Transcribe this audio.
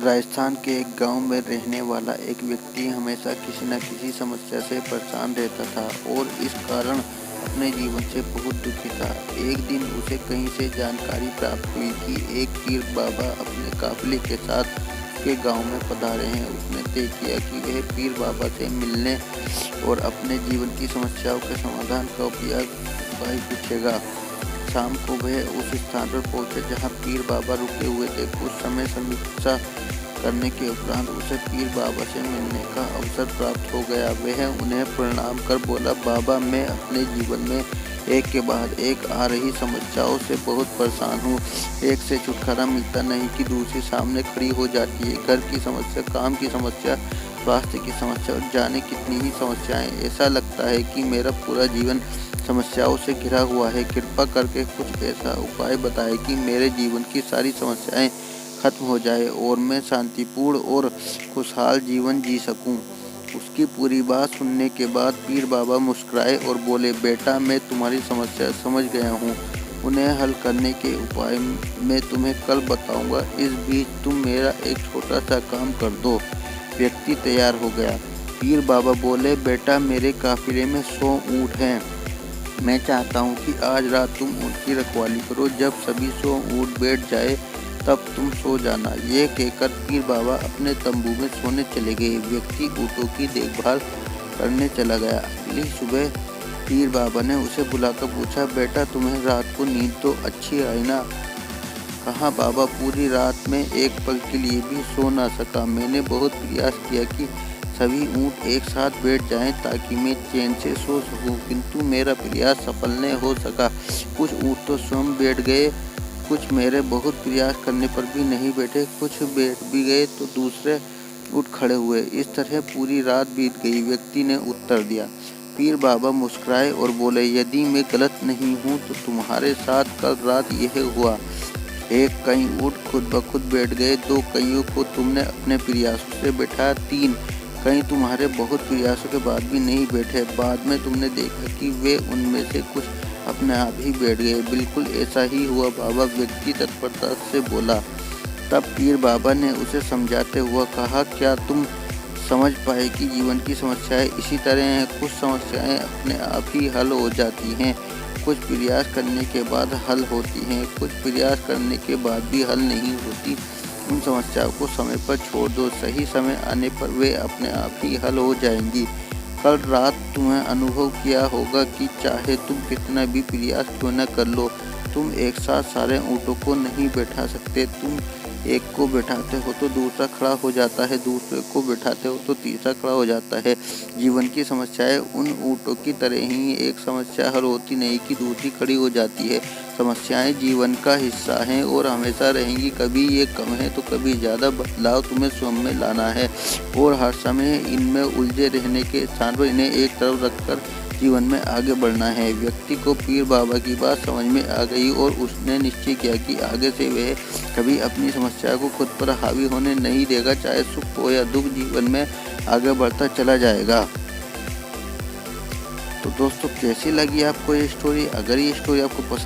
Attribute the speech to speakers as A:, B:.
A: राजस्थान के एक गांव में रहने वाला एक व्यक्ति हमेशा किसी न किसी समस्या से परेशान रहता था और इस कारण अपने जीवन से बहुत दुखी था। एक दिन उसे कहीं से जानकारी प्राप्त हुई कि एक पीर बाबा अपने काफिले के साथ के गांव में पधारे हैं। उसने तय किया कि वह पीर बाबा से मिलने और अपने जीवन की समस्याओं के समाधान का उपाय पूछेगा। शाम को वह उस स्थान पर पहुंचे जहां पीर बाबा रुके हुए थे। कुछ समय समीक्षा करने के उपरांत उसे पीर बाबा से मिलने का अवसर प्राप्त हो गया। वह उन्हें प्रणाम कर बोला, बाबा, मैं अपने जीवन में एक के बाद एक आ रही समस्याओं से बहुत परेशान हूँ। एक से छुटकारा मिलता नहीं कि दूसरी सामने खड़ी हो जाती है। घर की समस्या, काम की समस्या, स्वास्थ्य की समस्या और जाने कितनी ही समस्याएं। ऐसा लगता है कि मेरा पूरा जीवन समस्याओं से घिरा हुआ है। कृपा करके कुछ ऐसा उपाय बताएं कि मेरे जीवन की सारी समस्याएं खत्म हो जाए और मैं शांतिपूर्ण और खुशहाल जीवन जी सकूं। उसकी पूरी बात सुनने के बाद पीर बाबा मुस्कुराए और बोले, बेटा, मैं तुम्हारी समस्या समझ गया हूँ। उन्हें हल करने के उपाय मैं तुम्हें कल बताऊंगा। इस बीच तुम मेरा एक छोटा सा काम कर दो। व्यक्ति तैयार हो गया। पीर बाबा बोले, बेटा, मेरे काफिले में 100 ऊँट हैं। मैं चाहता हूँ कि आज रात तुम उनकी रखवाली करो। जब सभी 100 ऊँट बैठ जाए तब तुम सो जाना। ये कहकर पीर बाबा अपने तंबू में सोने चले गए। व्यक्ति ऊँटों की देखभाल करने चला गया। अगली सुबह पीर बाबा ने उसे बुलाकर पूछा, बेटा, तुम्हें रात को नींद तो अच्छी आई ना? कहा, बाबा, पूरी रात में एक पल के लिए भी सो ना सका। मैंने बहुत प्रयास किया कि सभी ऊँट एक साथ बैठ जाएं ताकि मैं चैन से सो सकूं, किंतु मेरा प्रयास सफल नहीं हो सका। कुछ ऊँट तो स्वयं बैठ गए, कुछ मेरे बहुत प्रयास करने पर भी नहीं बैठे। कुछ बैठ भी गए तो दूसरे उठ खड़े हुए। इस तरह पूरी रात बीत गई। व्यक्ति ने उत्तर दिया। पीर बाबा मुस्कुराए और बोले, यदि मैं गलत नहीं हूँ तो तुम्हारे साथ कल रात यह हुआ। एक कई ऊँट खुद ब खुद बैठ गए। 2 कईयों को तुमने अपने प्रयासों से बैठाया। 3 कई तुम्हारे बहुत प्रयासों के बाद भी नहीं बैठे। बाद में तुमने देखा कि वे उनमें से कुछ अपने आप ही बैठ गए। बिल्कुल ऐसा ही हुआ बाबा, व्यक्ति तत्परता से बोला। तब पीर बाबा ने उसे समझाते हुआ कहा, क्या तुम समझ पाए कि जीवन की समस्याएं इसी तरह हैं? कुछ समस्याएं अपने आप ही हल हो जाती हैं, कुछ प्रयास करने के बाद हल होती हैं, कुछ प्रयास करने के बाद भी हल नहीं होती। उन समस्याओं को समय पर छोड़ दो। सही समय आने पर वे अपने आप ही हल हो जाएंगी। कल रात तुम्हें अनुभव किया होगा कि चाहे तुम कितना भी प्रयास क्यों न कर लो, तुम एक साथ सारे ऊँटों को नहीं बैठा सकते। तुम एक को बैठाते हो तो दूसरा खड़ा हो जाता है, दूसरे को बैठाते हो तो तीसरा खड़ा हो जाता है। जीवन की समस्याएं उन ऊँटों की तरह ही, एक समस्या हल होती नहीं कि दूसरी खड़ी हो जाती है। समस्याएं जीवन का हिस्सा हैं और हमेशा रहेंगी। कभी ये कम है तो कभी ज़्यादा। बदलाव तुम्हें स्वयं में लाना है और हर समय इनमें उलझे रहने के स्थान पर इन्हें एक तरफ रखकर जीवन में आगे बढ़ना है। व्यक्ति को पीर बाबा की बात समझ में आ गई और उसने निश्चय किया कि आगे से वह कभी अपनी समस्या को खुद पर हावी होने नहीं देगा। चाहे सुख हो या दुख, जीवन में आगे बढ़ता चला जाएगा। तो दोस्तों, कैसी लगी आपको ये स्टोरी? अगर ये स्टोरी आपको पसंद